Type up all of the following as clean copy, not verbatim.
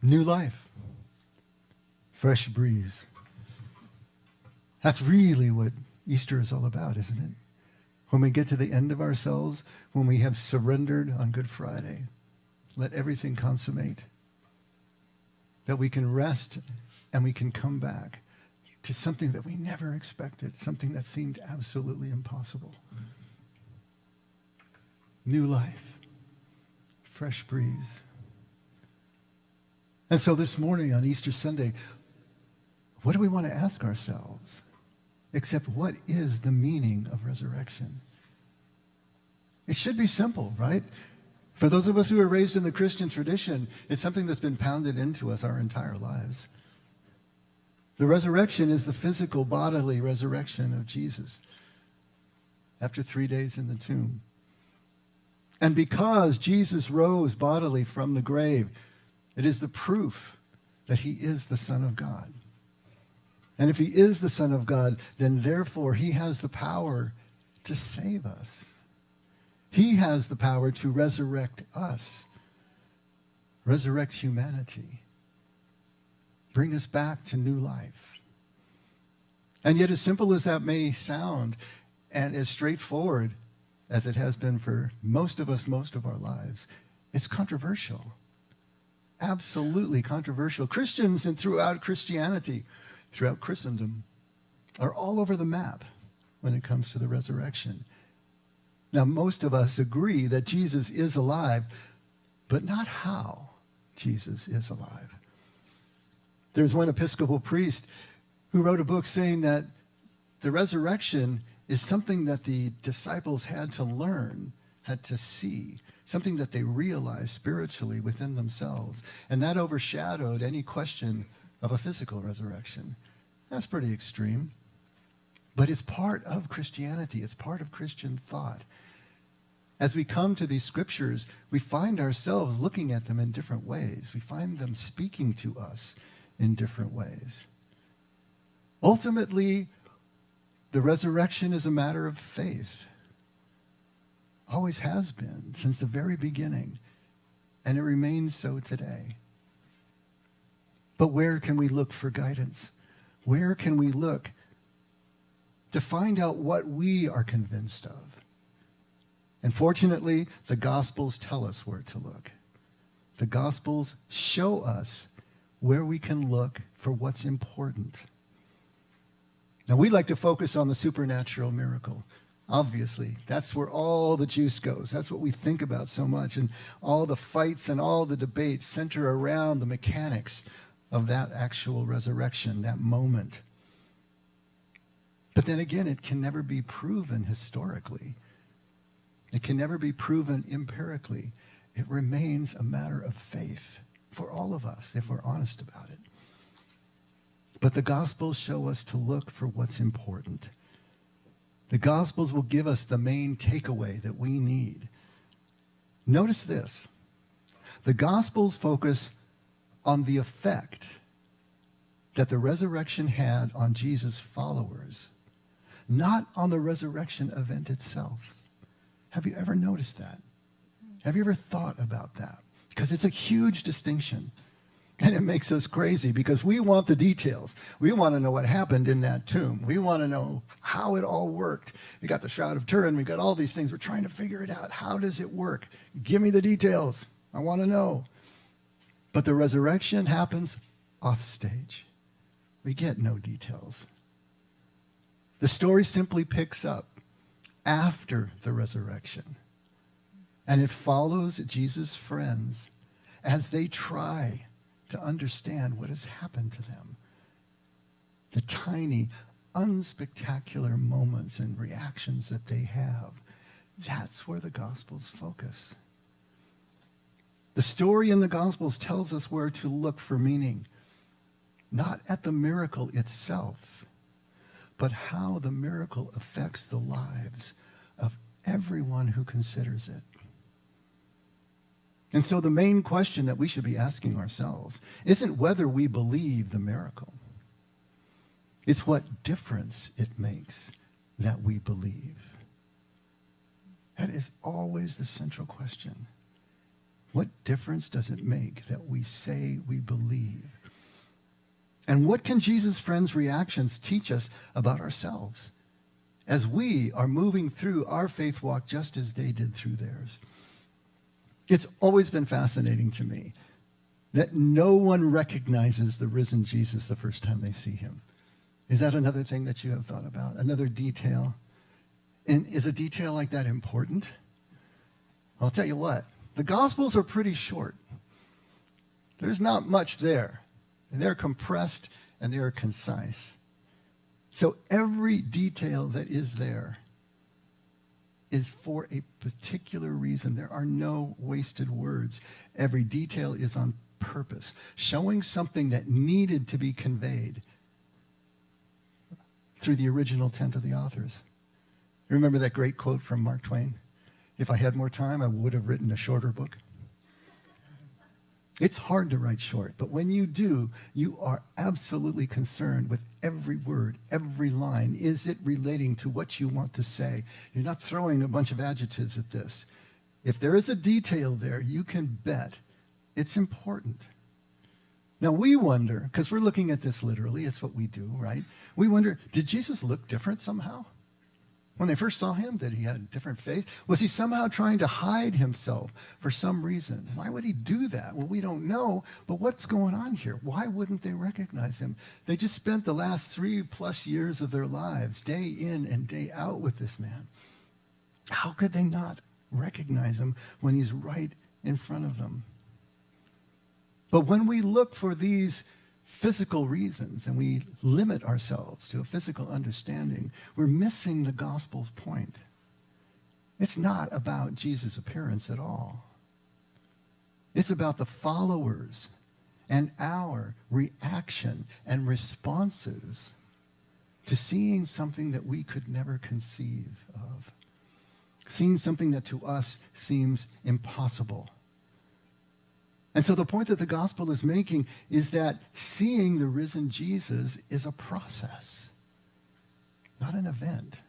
New life. Fresh breeze. That's really what Easter is all about, isn't it? When we get to the end of ourselves, when we have surrendered on Good Friday, let everything consummate. That we can rest and we can come back to something that we never expected, something that seemed absolutely impossible. New life. Fresh breeze. And so this morning on Easter Sunday, what do we want to ask ourselves? Except, what is the meaning of resurrection? It should be simple, right? For those of us who are raised in the Christian tradition, it's something that's been pounded into us our entire lives. The resurrection is the physical, bodily resurrection of Jesus after 3 days in the tomb. And because Jesus rose bodily from the grave, it is the proof that he is the Son of God. And if he is the Son of God, then therefore he has the power to save us. He has the power to resurrect us, resurrect humanity, bring us back to new life. And yet, as simple as that may sound, and as straightforward as it has been for most of us, most of our lives, it's controversial. Absolutely controversial. Christians and throughout Christianity, throughout Christendom, are all over the map when it comes to the resurrection. Now, most of us agree that Jesus is alive, but not how Jesus is alive. There's one Episcopal priest who wrote a book saying that the resurrection is something that the disciples had to learn, had to see, something that they realized spiritually within themselves. And that overshadowed any question of a physical resurrection. That's pretty extreme. But it's part of Christianity. It's part of Christian thought. As we come to these scriptures, we find ourselves looking at them in different ways. We find them speaking to us in different ways. Ultimately, the resurrection is a matter of faith. Always has been since the very beginning, and it remains so today. But where can we look for guidance? Where can we look to find out what we are convinced of? And fortunately, the Gospels tell us where to look. The Gospels show us where we can look for what's important. Now, we like to focus on the supernatural miracle. Obviously, that's where all the juice goes. That's what we think about so much. And all the fights and all the debates center around the mechanics of that actual resurrection, that moment. But then again, it can never be proven historically. It can never be proven empirically. It remains a matter of faith for all of us, if we're honest about it. But the Gospels show us to look for what's important. The Gospels will give us the main takeaway that we need. Notice this. The Gospels focus on the effect that the resurrection had on Jesus' followers, not on the resurrection event itself. Have you ever noticed that? Have you ever thought about that? Because it's a huge distinction. And it makes us crazy because we want the details. We want to know what happened in that tomb. We want to know how it all worked. We got the Shroud of Turin. We got all these things. We're trying to figure it out. How does it work? Give me the details. I want to know. But the resurrection happens offstage. We get no details. The story simply picks up after the resurrection. And it follows Jesus' friends as they try to understand what has happened to them. The tiny, unspectacular moments and reactions that they have. That's where the Gospels focus. The story in the Gospels tells us where to look for meaning, not at the miracle itself, but how the miracle affects the lives of everyone who considers it. And so the main question that we should be asking ourselves isn't whether we believe the miracle. It's what difference it makes that we believe. That is always the central question. What difference does it make that we say we believe? And what can Jesus' friends' reactions teach us about ourselves as we are moving through our faith walk just as they did through theirs? It's always been fascinating to me that no one recognizes the risen Jesus the first time they see him. Is that another thing that you have thought about? Another detail? And is a detail like that important? I'll tell you what, the Gospels are pretty short. There's not much there. And they're compressed and they're concise. So every detail that is there is for a particular reason. There are no wasted words. Every detail is on purpose, showing something that needed to be conveyed through the original intent of the authors. Remember that great quote from Mark Twain? If I had more time, I would have written a shorter book. It's hard to write short, but when you do, you are absolutely concerned with every word, every line. Is it relating to what you want to say? You're not throwing a bunch of adjectives at this. If there is a detail there, you can bet it's important. Now we wonder, because we're looking at this literally, it's what we do, right? We wonder, did Jesus look different somehow? When they first saw him, that he had a different face? Was he somehow trying to hide himself for some reason? Why would he do that? Well, we don't know, but what's going on here? Why wouldn't they recognize him? They just spent the last 3+ years of their lives, day in and day out with this man. How could they not recognize him when he's right in front of them? But when we look for these physical reasons and we limit ourselves to a physical understanding, we're missing the gospel's point. It's not about Jesus' appearance at all. It's about the followers and our reaction and responses to seeing something that we could never conceive of, seeing something that to us seems impossible. And so the point that the gospel is making is that seeing the risen Jesus is a process, not an event.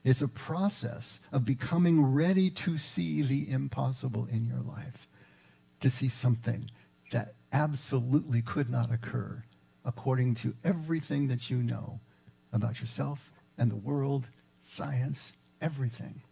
It's a process of becoming ready to see the impossible in your life, to see something that absolutely could not occur according to everything that you know about yourself and the world, science, everything.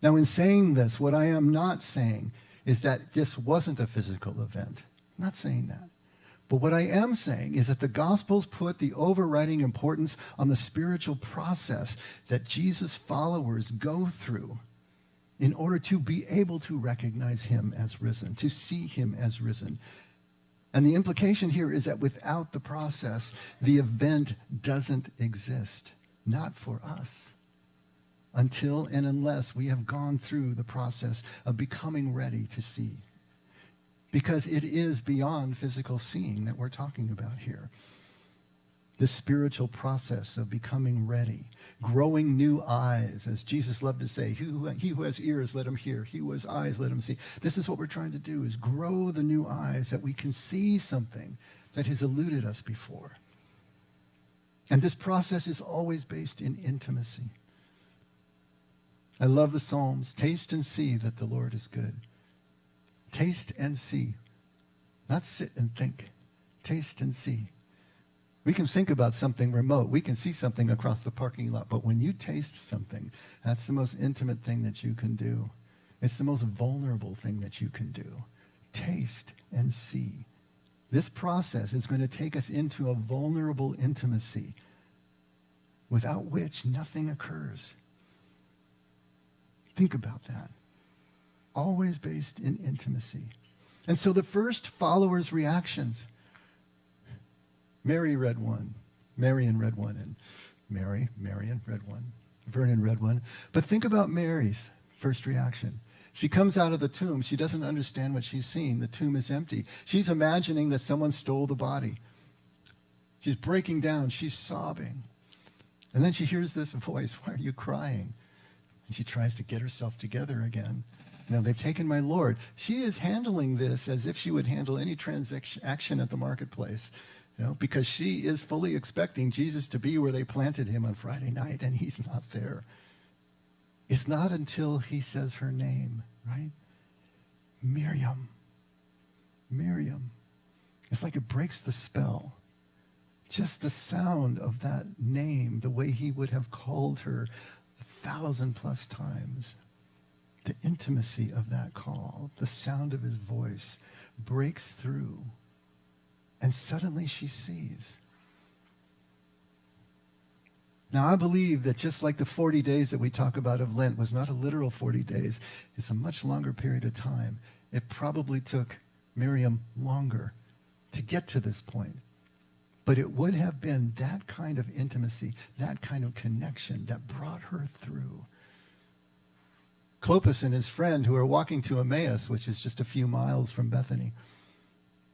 Now, in saying this, what I am not saying is that this wasn't a physical event. I'm not saying that. But what I am saying is that the Gospels put the overriding importance on the spiritual process that Jesus' followers go through in order to be able to recognize him as risen, to see him as risen. And the implication here is that without the process, the event doesn't exist, not for us, until and unless we have gone through the process of becoming ready to see. Because it is beyond physical seeing that we're talking about here. The spiritual process of becoming ready, growing new eyes, as Jesus loved to say, he who has ears, let him hear. He who has eyes, let him see. This is what we're trying to do, is grow the new eyes that we can see something that has eluded us before. And this process is always based in intimacy. I love the Psalms. Taste and see that the Lord is good. Taste and see. Not sit and think. Taste and see. We can think about something remote. We can see something across the parking lot. But when you taste something, that's the most intimate thing that you can do. It's the most vulnerable thing that you can do. Taste and see. This process is going to take us into a vulnerable intimacy without which nothing occurs. Think about that. Always based in intimacy. And so the first followers' reactions, Marion read one, and Marion read one, Vernon read one. But think about Mary's first reaction. She comes out of the tomb. She doesn't understand what she's seeing. The tomb is empty. She's imagining that someone stole the body. She's breaking down. She's sobbing. And then she hears this voice, "Why are you crying?" And she tries to get herself together again. You know, they've taken my Lord. She is handling this as if she would handle any transaction at the marketplace, you know, because she is fully expecting Jesus to be where they planted him on Friday night, and he's not there. It's not until he says her name, right? Miriam. Miriam. It's like it breaks the spell. Just the sound of that name, the way he would have called her 1,000+ times. The intimacy of that call, the sound of his voice breaks through. And suddenly she sees. Now, I believe that just like the 40 days that we talk about of Lent was not a literal 40 days, it's a much longer period of time. It probably took Miriam longer to get to this point. But it would have been that kind of intimacy, that kind of connection that brought her through. Clopas and his friend, who are walking to Emmaus, which is just a few miles from Bethany,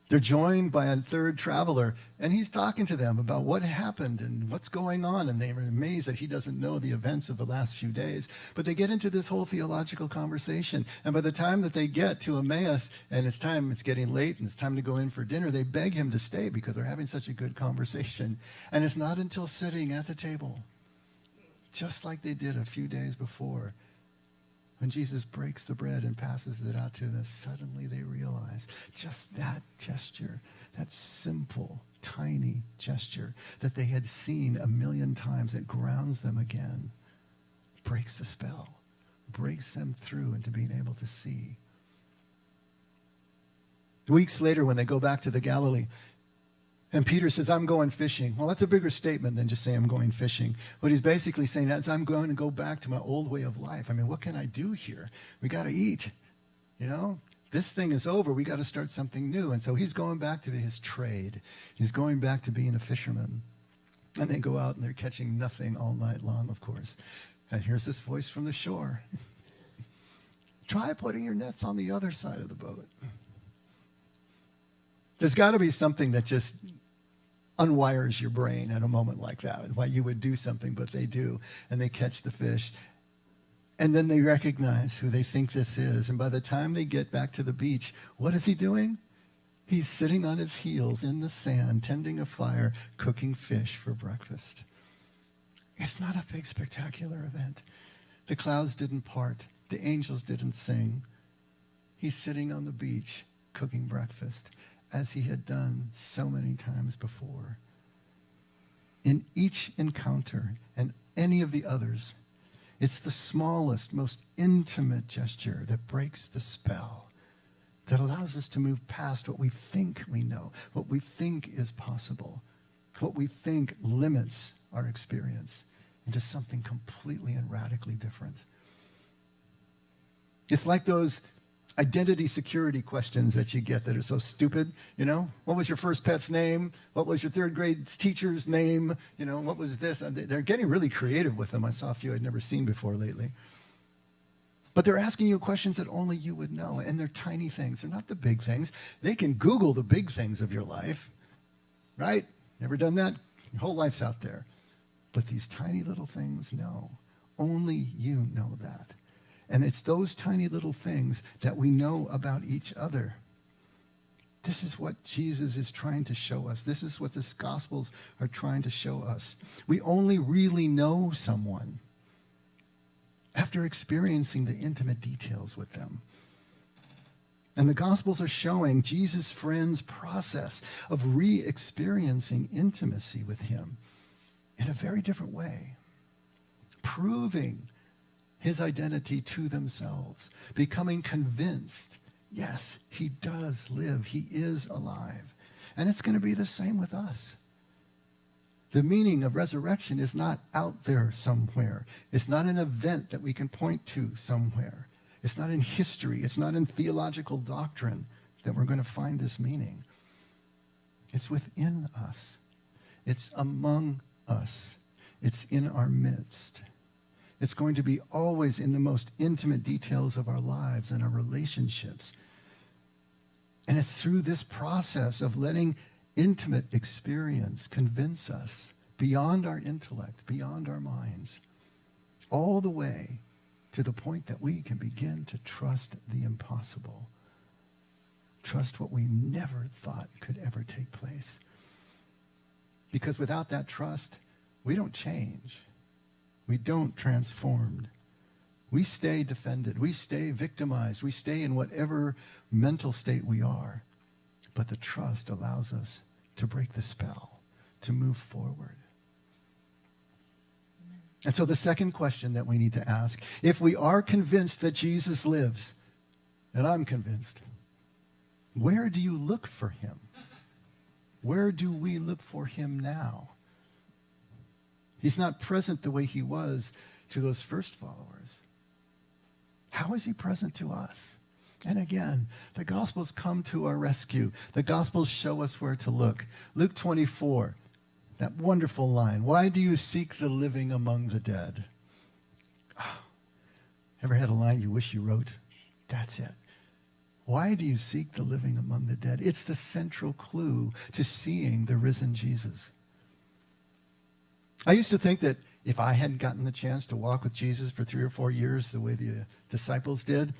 they're joined by a third traveler, and he's talking to them about what happened and what's going on, and they're amazed that he doesn't know the events of the last few days. But they get into this whole theological conversation, and by the time that they get to Emmaus, and it's getting late, and it's time to go in for dinner, they beg him to stay because they're having such a good conversation. And it's not until sitting at the table, just like they did a few days before, when Jesus breaks the bread and passes it out to them, suddenly they realize just that gesture, that simple, tiny gesture that they had seen 1,000,000 times, that grounds them again, breaks the spell, breaks them through into being able to see. Weeks later, when they go back to the Galilee, and Peter says, I'm going fishing. Well, that's a bigger statement than just saying I'm going fishing. What he's basically saying is I'm going to go back to my old way of life. I mean, what can I do here? We got to eat. You know, this thing is over. We got to start something new. And so he's going back to his trade. He's going back to being a fisherman. And they go out and they're catching nothing all night long, of course. And here's this voice from the shore. Try putting your nets on the other side of the boat. There's got to be something that just unwires your brain at a moment like that, why you would do something, but they do, and they catch the fish. And then they recognize who they think this is, and by the time they get back to the beach, what is he doing? He's sitting on his heels in the sand, tending a fire, cooking fish for breakfast. It's not a big, spectacular event. The clouds didn't part. The angels didn't sing. He's sitting on the beach, cooking breakfast, as he had done so many times before. In each encounter and any of the others, it's the smallest, most intimate gesture that breaks the spell, that allows us to move past what we think we know, what we think is possible, what we think limits our experience, into something completely and radically different. It's like those identity security questions that you get that are so stupid, you know? What was your first pet's name? What was your third grade teacher's name? You know, what was this? They're getting really creative with them. I saw a few I'd never seen before lately. But they're asking you questions that only you would know, and they're tiny things. They're not the big things. They can Google the big things of your life, right? Never done that? Your whole life's out there. But these tiny little things, no. Only you know that. And it's those tiny little things that we know about each other. This is what Jesus is trying to show us. This is what the Gospels are trying to show us. We only really know someone after experiencing the intimate details with them. And the Gospels are showing Jesus' friends' process of re-experiencing intimacy with him in a very different way, proving his identity to themselves, becoming convinced, yes, he does live, he is alive. And it's going to be the same with us. The meaning of resurrection is not out there somewhere. It's not an event that we can point to somewhere. It's not in history. It's not in theological doctrine that we're going to find this meaning. It's within us. It's among us. It's in our midst. It's going to be always in the most intimate details of our lives and our relationships. And it's through this process of letting intimate experience convince us beyond our intellect, beyond our minds, all the way to the point that we can begin to trust the impossible. Trust what we never thought could ever take place. Because without that trust, we don't change. We don't transform. We stay defended. We stay victimized. We stay in whatever mental state we are. But the trust allows us to break the spell, to move forward. And so the second question that we need to ask, if we are convinced that Jesus lives, and I'm convinced, where do you look for him? Where do we look for him now? He's not present the way he was to those first followers. How is he present to us? And again, the Gospels come to our rescue. The Gospels show us where to look. Luke 24, that wonderful line, why do you seek the living among the dead? Oh, ever had a line you wish you wrote? That's it. Why do you seek the living among the dead? It's the central clue to seeing the risen Jesus. I used to think that if I hadn't gotten the chance to walk with Jesus for 3 or 4 years the way the disciples did,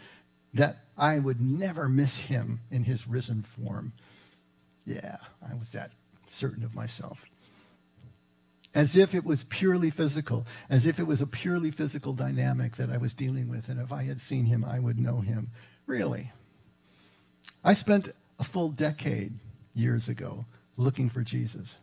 that I would never miss him in his risen form. Yeah, I was that certain of myself. As if it was purely physical, as if it was a purely physical dynamic that I was dealing with, and if I had seen him, I would know him. Really. I spent a full decade years ago looking for Jesus.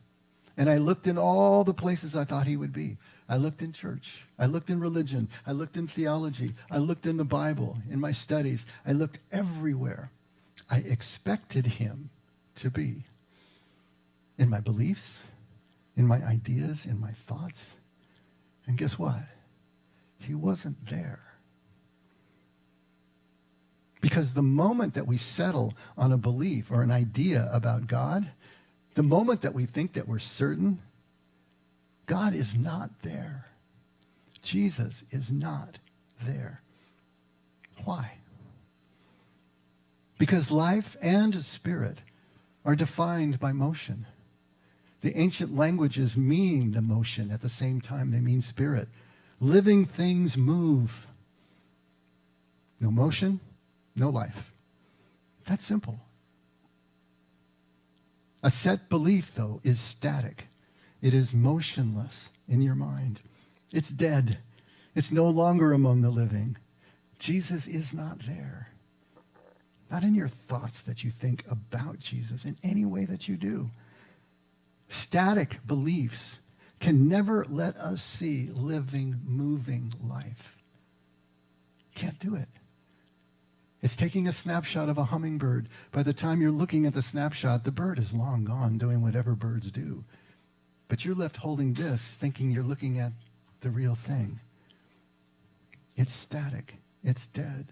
And I looked in all the places I thought he would be. I looked in church. I looked in religion. I looked in theology. I looked in the Bible, in my studies. I looked everywhere. I expected him to be. In my beliefs, in my ideas, in my thoughts. And guess what? He wasn't there. Because the moment that we settle on a belief or an idea about God, the moment that we think that we're certain, God is not there. Jesus is not there. Why? Because life and spirit are defined by motion. The ancient languages mean emotion at the same time they mean spirit. Living things move. No motion, no life. That's simple. A set belief, though, is static. It is motionless in your mind. It's dead. It's no longer among the living. Jesus is not there. Not in your thoughts that you think about Jesus, in any way that you do. Static beliefs can never let us see living, moving life. Can't do it. It's taking a snapshot of a hummingbird. By the time you're looking at the snapshot, the bird is long gone doing whatever birds do. But you're left holding this, thinking you're looking at the real thing. It's static. It's dead.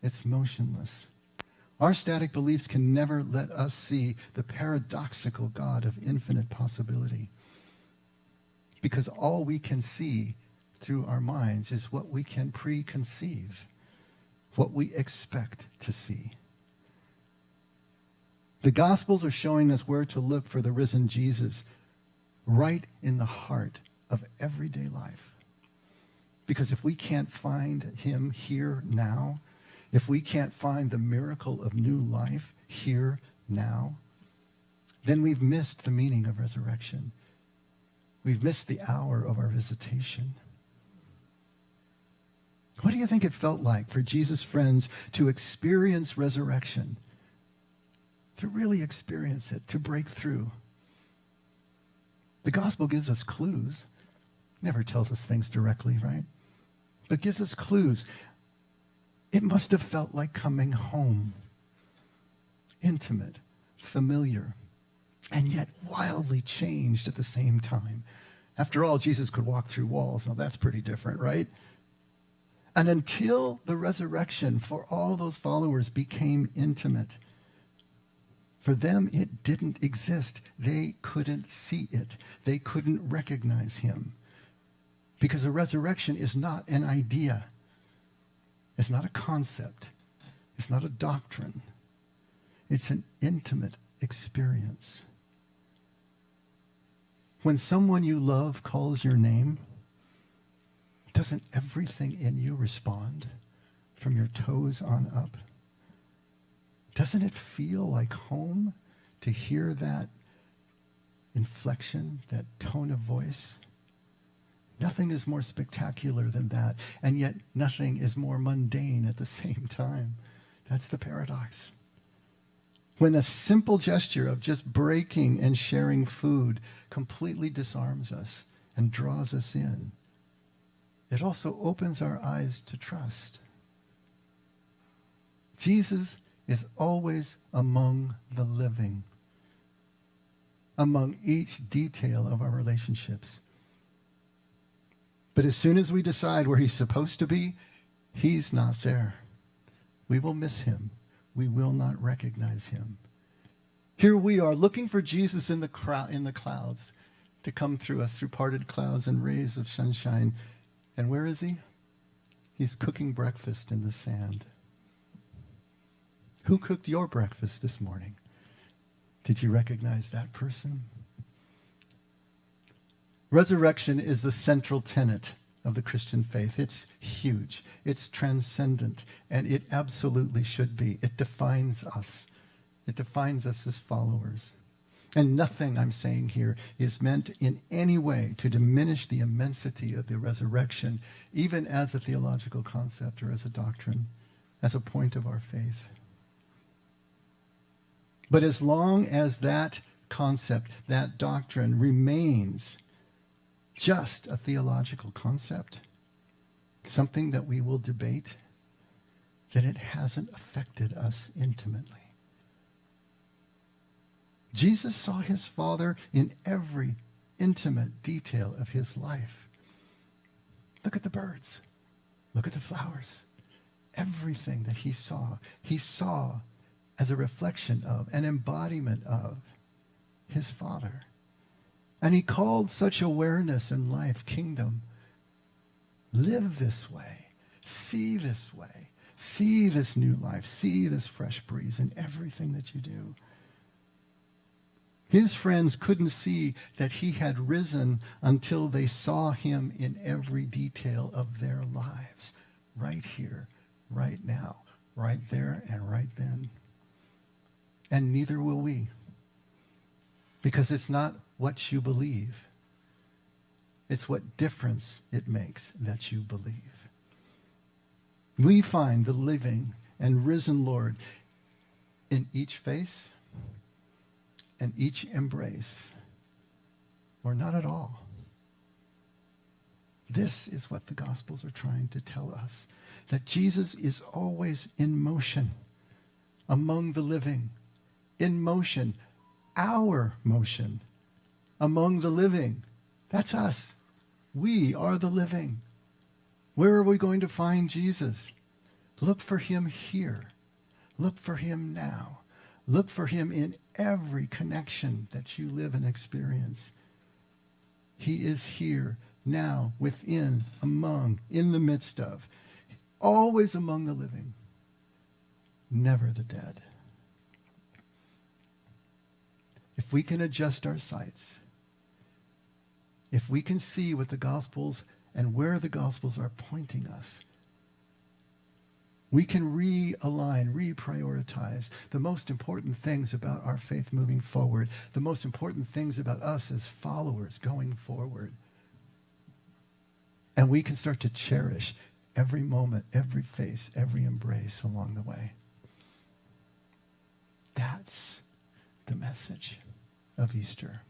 It's motionless. Our static beliefs can never let us see the paradoxical God of infinite possibility. Because all we can see through our minds is what we can preconceive, what we expect to see. The Gospels are showing us where to look for the risen Jesus, right in the heart of everyday life. Because if we can't find him here now, if we can't find the miracle of new life here now, then we've missed the meaning of resurrection. We've missed the hour of our visitation. What do you think it felt like for Jesus' friends to experience resurrection? To really experience it, to break through. The gospel gives us clues. Never tells us things directly, right? But gives us clues. It must have felt like coming home. Intimate, familiar, and yet wildly changed at the same time. After all, Jesus could walk through walls. Now that's pretty different, right? And until the resurrection, for all those followers became intimate. For them, it didn't exist. They couldn't see it. They couldn't recognize him. Because a resurrection is not an idea. It's not a concept. It's not a doctrine. It's an intimate experience. When someone you love calls your name, doesn't everything in you respond from your toes on up? Doesn't it feel like home to hear that inflection, that tone of voice? Nothing is more spectacular than that, and yet nothing is more mundane at the same time. That's the paradox. When a simple gesture of just breaking and sharing food completely disarms us and draws us in, it also opens our eyes to trust. Jesus is always among the living, among each detail of our relationships. But as soon as we decide where he's supposed to be, he's not there. We will miss him. We will not recognize him. Here we are looking for Jesus in the clouds to come through us through parted clouds and rays of sunshine. And where is he? He's cooking breakfast in the sand. Who cooked your breakfast this morning? Did you recognize that person? Resurrection is the central tenet of the Christian faith. It's huge. It's transcendent. And it absolutely should be. It defines us. It defines us as followers. And nothing I'm saying here is meant in any way to diminish the immensity of the resurrection, even as a theological concept or as a doctrine, as a point of our faith. But as long as that concept, that doctrine remains just a theological concept, something that we will debate, then it hasn't affected us intimately. Jesus saw his Father in every intimate detail of his life. Look at the birds. Look at the flowers. Everything that he saw as a reflection of, an embodiment of his Father. And he called such awareness in life kingdom. Live this way. See this way. See this new life. See this fresh breeze in everything that you do. His friends couldn't see that he had risen until they saw him in every detail of their lives. Right here, right now, right there, and right then. And neither will we. Because it's not what you believe. It's what difference it makes that you believe. We find the living and risen Lord in each face and each embrace, or not at all. This is what the Gospels are trying to tell us, that Jesus is always in motion, among the living, in motion, our motion, among the living. That's us. We are the living. Where are we going to find Jesus? Look for him here. Look for him now. Look for him in every connection that you live and experience. He is here, now, within, among, in the midst of, always among the living, never the dead. If we can adjust our sights, if we can see what the Gospels and where the Gospels are pointing us, we can realign, reprioritize the most important things about our faith moving forward, the most important things about us as followers going forward. And we can start to cherish every moment, every face, every embrace along the way. That's the message of Easter.